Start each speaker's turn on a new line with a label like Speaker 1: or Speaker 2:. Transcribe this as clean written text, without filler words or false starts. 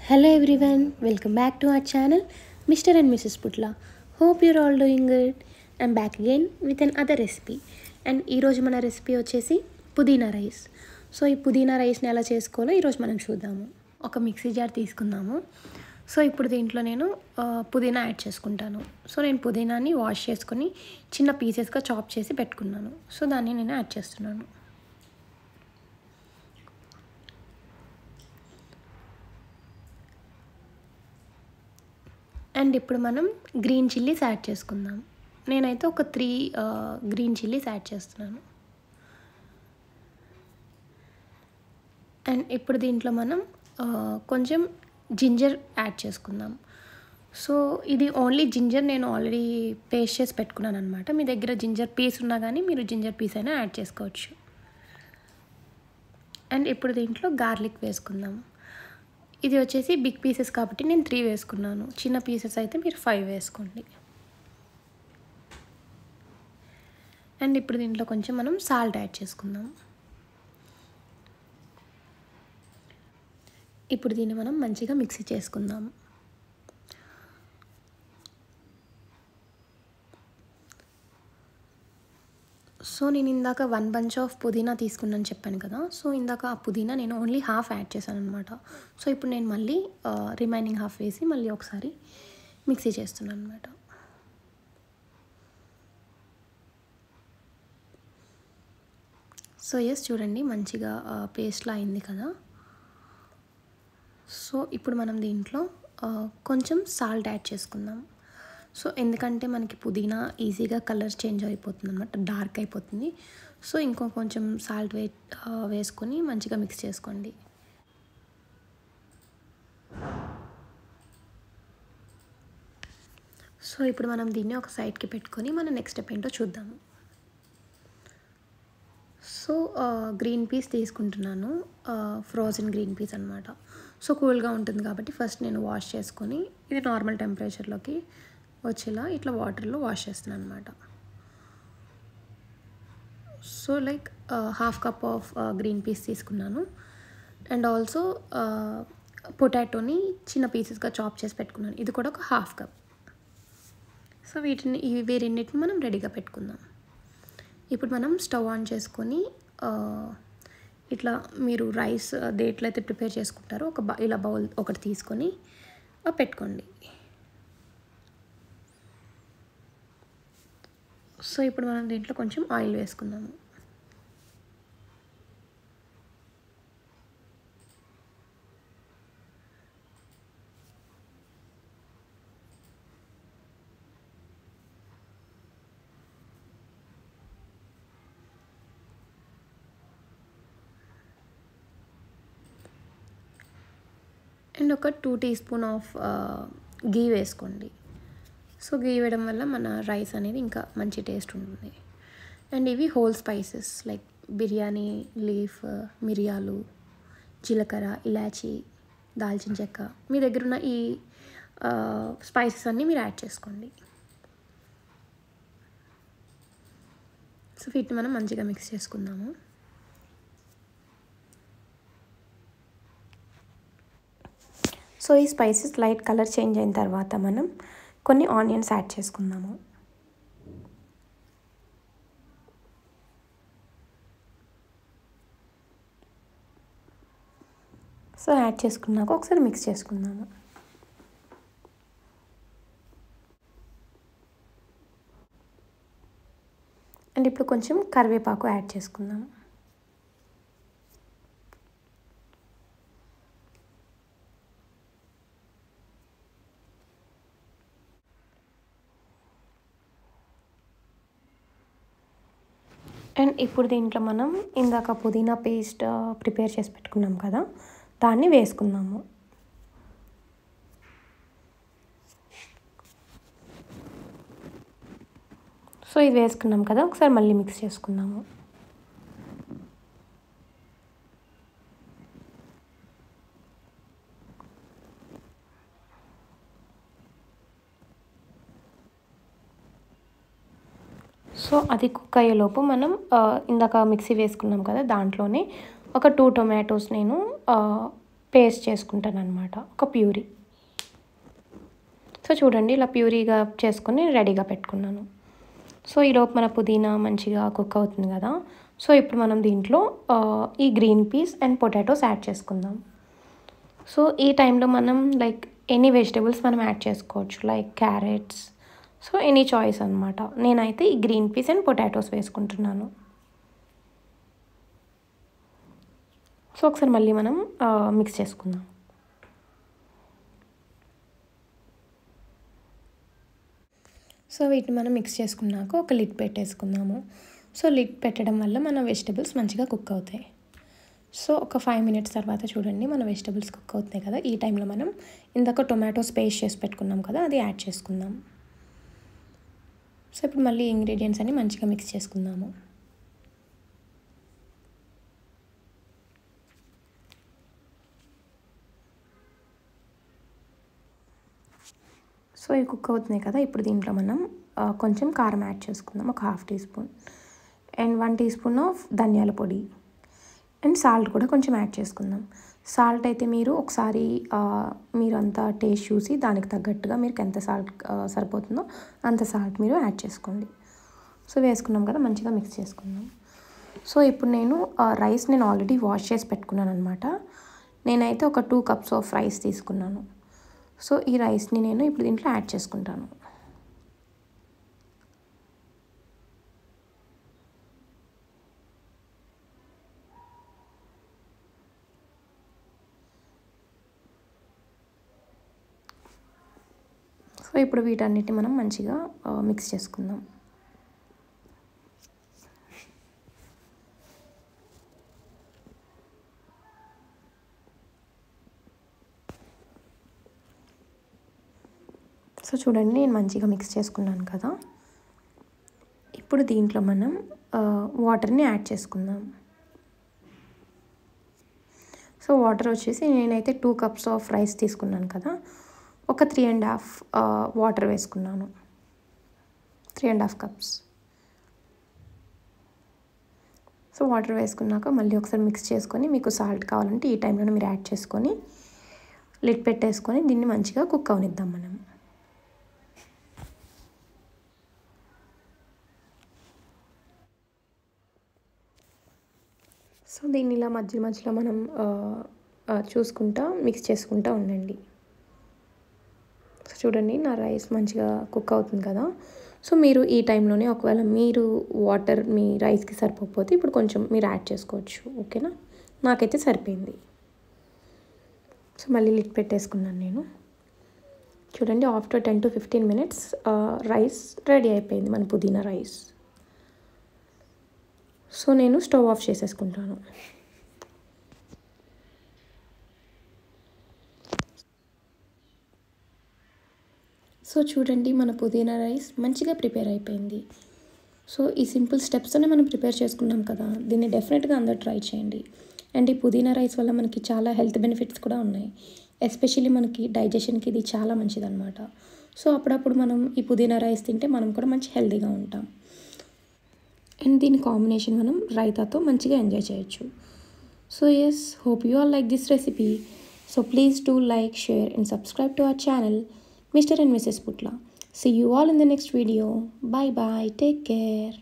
Speaker 1: Hello everyone, welcome back to our channel Mr. and Mrs. Putla. Hope you're all doing good. I'm back again with another recipe. And ఈరోజు మన recipe వచ్చేసి పుదీనా rice. So ఈ పుదీనా రైస్ని ఎలా చేసుకోవాలో ఈరోజు మనం చూద్దాము. ఒక మిక్సీ జార్ తీసుకుందాము. సో ఇప్పుడు దీంట్లో నేను పుదీనా యాడ్ చేసుకుంటాను. సో నేను పుదీనాని వాష్ చేసుకొని చిన్న పీసెస్గా చాప్ చేసి పెట్టుకున్నాను. సో దాన్ని నేను యాడ్ చేస్తున్నాను. అండ్ ఇప్పుడు మనం గ్రీన్ చిల్లీస్ యాడ్ చేసుకుందాం. నేనైతే ఒక 3 గ్రీన్ చిల్లీస్ యాడ్ చేస్తున్నాను. అండ్ ఇప్పుడు దీంట్లో మనం కొంచెం జింజర్ యాడ్ చేసుకుందాం. సో ఇది ఓన్లీ జింజర్ నేను ఆల్రెడీ పేస్ట్ చేసి పెట్టుకున్నాను అనమాట. మీ దగ్గర జింజర్ పీస్ ఉన్నా కానీ మీరు జింజర్ పీస్ అయినా యాడ్ చేసుకోవచ్చు. అండ్ ఇప్పుడు దీంట్లో గార్లిక్ వేసుకుందాం. ఇది వచ్చేసి బిగ్ పీసెస్ కాబట్టి నేను 3 వేసుకున్నాను. చిన్న పీసెస్ అయితే మీరు 5 వేసుకోండి. అండ్ ఇప్పుడు దీంట్లో కొంచెం మనం సాల్ట్ యాడ్ చేసుకుందాం. ఇప్పుడు దీన్ని మనం మంచిగా మిక్సీ చేసుకుందాం. సో నేను ఇందాక 1 బంచ్ ఆఫ్ పుదీనా తీసుకున్నాను చెప్పాను కదా. సో ఇందాక ఆ పుదీనా నేను ఓన్లీ హాఫ్ యాడ్ చేశాను అనమాట. సో ఇప్పుడు నేను మళ్ళీ రిమైనింగ్ హాఫ్ వేసి మళ్ళీ ఒకసారి మిక్సీ చేస్తున్నాను అనమాట. సో చూడండి మంచిగా పేస్ట్లా అయింది కదా. సో ఇప్పుడు మనం దీంట్లో కొంచెం సాల్ట్ యాడ్ చేసుకుందాం. సో ఎందుకంటే మనకి పుదీనా ఈజీగా కలర్ చేంజ్ అయిపోతుంది అన్నమాట, డార్క్ అయిపోతుంది. సో కొంచెం సాల్ట్ వేసుకొని మంచిగా మిక్స్ చేసుకోండి. సో ఇప్పుడు మనం దీన్ని ఒక సైడ్కి పెట్టుకొని మన నెక్స్ట్ స్టెప్ ఏంటో చూద్దాము. సో గ్రీన్ పీస్ తీసుకుంటున్నాను, ఫ్రోజన్ గ్రీన్ పీస్ అనమాట. సో కూల్గా ఉంటుంది కాబట్టి ఫస్ట్ నేను వాష్ చేసుకొని ఇది నార్మల్ టెంపరేచర్లోకి వచ్చేలా ఇట్లా వాటర్లో వాష్ చేస్తున్నాను అనమాట. So like half cup of green peas తీసుకున్నాను. అండ్ ఆల్సో పొటాటోని చిన్న పీసెస్గా చాప్ చేసి పెట్టుకున్నాను. ఇది కూడా ఒక హాఫ్ కప్. సో ఇవి రెండింటిని మనం రెడీగా పెట్టుకుందాం. ఇప్పుడు మనం స్టవ్ ఆన్ చేసుకొని ఇట్లా మీరు రైస్ దేంట్లో ప్రిపేర్ చేసుకుంటారో ఇలా బౌల్ ఒకటి తీసుకొని పెట్టుకోండి. సో ఇప్పుడు మనం దీంట్లో కొంచెం ఆయిల్ వేసుకుందాము. అండ్ ఒక 2 టీ స్పూన్ ఆఫ్ గీ వేసుకోండి. సో గీ వేయడం వల్ల మన రైస్ అనేది ఇంకా మంచి టేస్ట్ ఉంటుంది. అండ్ ఇవి whole spices like biryani leaf, మిరియాలు, జీలకర్ర, ఇలాచీ, దాల్చిన చెక్క, మీ దగ్గర ఉన్న ఈ స్పైసెస్ అన్నీ మీరు యాడ్ చేసుకోండి. సో వీటిని మనం మంచిగా మిక్స్ చేసుకుందాము. సో ఈ స్పైసెస్ లైట్ కలర్ చేంజ్ అయిన తర్వాత మనం కొన్ని ఆనియన్స్ యాడ్ చేసుకుందాము. సో యాడ్ చేసుకున్నాక ఒకసారి మిక్స్ చేసుకుందాము. అండ్ ఇప్పుడు కొంచెం కరివేపాకు యాడ్ చేసుకుందాము. అండ్ ఇప్పుడు దీంట్లో మనం ఇందాక పుదీనా పేస్ట్ ప్రిపేర్ చేసి పెట్టుకున్నాం కదా, దాన్ని వేసుకుందాము. సో ఇది వేసుకున్నాం కదా, ఒకసారి మళ్ళీ మిక్స్ చేసుకుందాము. సో అది కుక్ అయ్యేలోపు మనం ఇందాక మిక్సీ వేసుకున్నాం కదా, దాంట్లోనే ఒక 2 టొమాటోస్ నేను పేస్ట్ చేసుకుంటాను అనమాట, ఒక ప్యూరీ. సో చూడండి ఇలా ప్యూరీగా చేసుకొని రెడీగా పెట్టుకున్నాను. సో ఈలోపు మన పుదీనా మంచిగా కుక్ అవుతుంది కదా. సో ఇప్పుడు మనం దీంట్లో ఈ green peas and potatoes add చేసుకుందాం. సో ఈ టైంలో మనం లైక్ ఎనీ వెజిటేబుల్స్ మనం యాడ్ చేసుకోవచ్చు, like carrots. So any choice అనమాట. నేనైతే ఈ గ్రీన్ పీస్ అండ్ పొటాటోస్ వేసుకుంటున్నాను. సో ఒకసారి మళ్ళీ మనం మిక్స్ చేసుకుందాం. సో వీటిని మనం మిక్స్ చేసుకున్నాక ఒక లిడ్ పెట్టేసుకుందాము. సో లిడ్ పెట్టడం వల్ల మన వెజిటబుల్స్ మంచిగా కుక్ అవుతాయి. సో ఒక 5 మినిట్స్ తర్వాత చూడండి మన వెజిటబుల్స్ కుక్ అవుతున్నాయి కదా. ఈ టైంలో మనం ఇందాక టొమాటోస్ పేస్ట్ చేసి పెట్టుకున్నాం కదా, అది యాడ్ చేసుకుందాం. సో ఇప్పుడు మళ్ళీ ఇంగ్రీడియంట్స్ అన్ని మంచిగా మిక్స్ చేసుకుందాము. సో ఇవి కుక్ అవుతున్నాయి కదా. ఇప్పుడు దీంట్లో మనం కొంచెం కారం యాడ్ చేసుకుందాం, ఒక 1/2 teaspoon, and 1 teaspoon of ధనియాల పొడి, అండ్ సాల్ట్ కూడా కొంచెం యాడ్ చేసుకుందాం. సాల్ట్ అయితే మీరు ఒకసారి మీరు అంతా టేస్ట్ చూసి దానికి తగ్గట్టుగా మీకు ఎంత సాల్ట్ సరిపోతుందో అంత సాల్ట్ మీరు యాడ్ చేసుకోండి. సో వేసుకున్నాం కదా, మంచిగా మిక్స్ చేసుకుందాం. సో ఇప్పుడు నేను రైస్ నేను ఆల్రెడీ వాష్ చేసి పెట్టుకున్నాను అనమాట. నేనైతే ఒక 2 కప్స్ ఆఫ్ రైస్ తీసుకున్నాను. సో ఈ రైస్ని నేను ఇప్పుడు దీంట్లో యాడ్ చేసుకుంటాను. సో ఇప్పుడు వీటన్నిటిని మనం మంచిగా మిక్స్ చేసుకుందాం. సో చూడండి నేను మంచిగా మిక్స్ చేసుకున్నాను కదా. ఇప్పుడు దీంట్లో మనం వాటర్ని యాడ్ చేసుకుందాం. సో వాటర్ వచ్చేసి నేనైతే 2 కప్స్ ఆఫ్ రైస్ తీసుకున్నాను కదా, ఒక 3.5 వాటర్ వేసుకున్నాను, 3.5 కప్స్. సో వాటర్ వేసుకున్నాక మళ్ళీ ఒకసారి మిక్స్ చేసుకొని మీకు సాల్ట్ కావాలంటే ఈ టైంలోనే మీరు యాడ్ చేసుకొని లిడ్ పెట్టేసుకొని దీన్ని మంచిగా కుక్ అవనిద్దాం మనం. సో దీన్ని ఇలా మధ్యలో మనం చూసుకుంటా మిక్స్ చేసుకుంటూ ఉండండి. సో చూడండి నా రైస్ మంచిగా కుక్ అవుతుంది కదా. సో మీరు ఈ టైంలోనే ఒకవేళ మీరు వాటర్ మీ రైస్కి సరిపోకపోతే ఇప్పుడు కొంచెం మీరు యాడ్ చేసుకోవచ్చు, ఓకేనా. నాకైతే సరిపోయింది. సో మళ్ళీ లిడ్ పెట్టేసుకున్నాను నేను. చూడండి after 10 to 15 minutes rice ready అయిపోయింది, మన పుదీనా రైస్. సో నేను స్టవ్ ఆఫ్ చేసేసుకుంటాను. సో చూడండి మన పుదీనా రైస్ మంచిగా ప్రిపేర్ అయిపోయింది. సో ఈ సింపుల్ స్టెప్స్తోనే మనం ప్రిపేర్ చేసుకున్నాం కదా, దీన్ని డెఫినెట్గా అందరూ ట్రై చేయండి. అండ్ ఈ పుదీనా రైస్ వల్ల మనకి చాలా హెల్త్ బెనిఫిట్స్ కూడా ఉన్నాయి. ఎస్పెషల్లీ మనకి డైజెషన్కి ఇది చాలా మంచిదన్నమాట. సో అప్పుడప్పుడు మనం ఈ పుదీనా రైస్ తింటే మనం కూడా మంచి హెల్తీగా ఉంటాం. అండ్ దీని కాంబినేషన్ మనం రైతాతో మంచిగా ఎంజాయ్ చేయొచ్చు. So yes, hope you all like this recipe. So please do like, share and subscribe to our channel, Mr. and Mrs. Putla. See you all in the next video. Bye bye. Take care.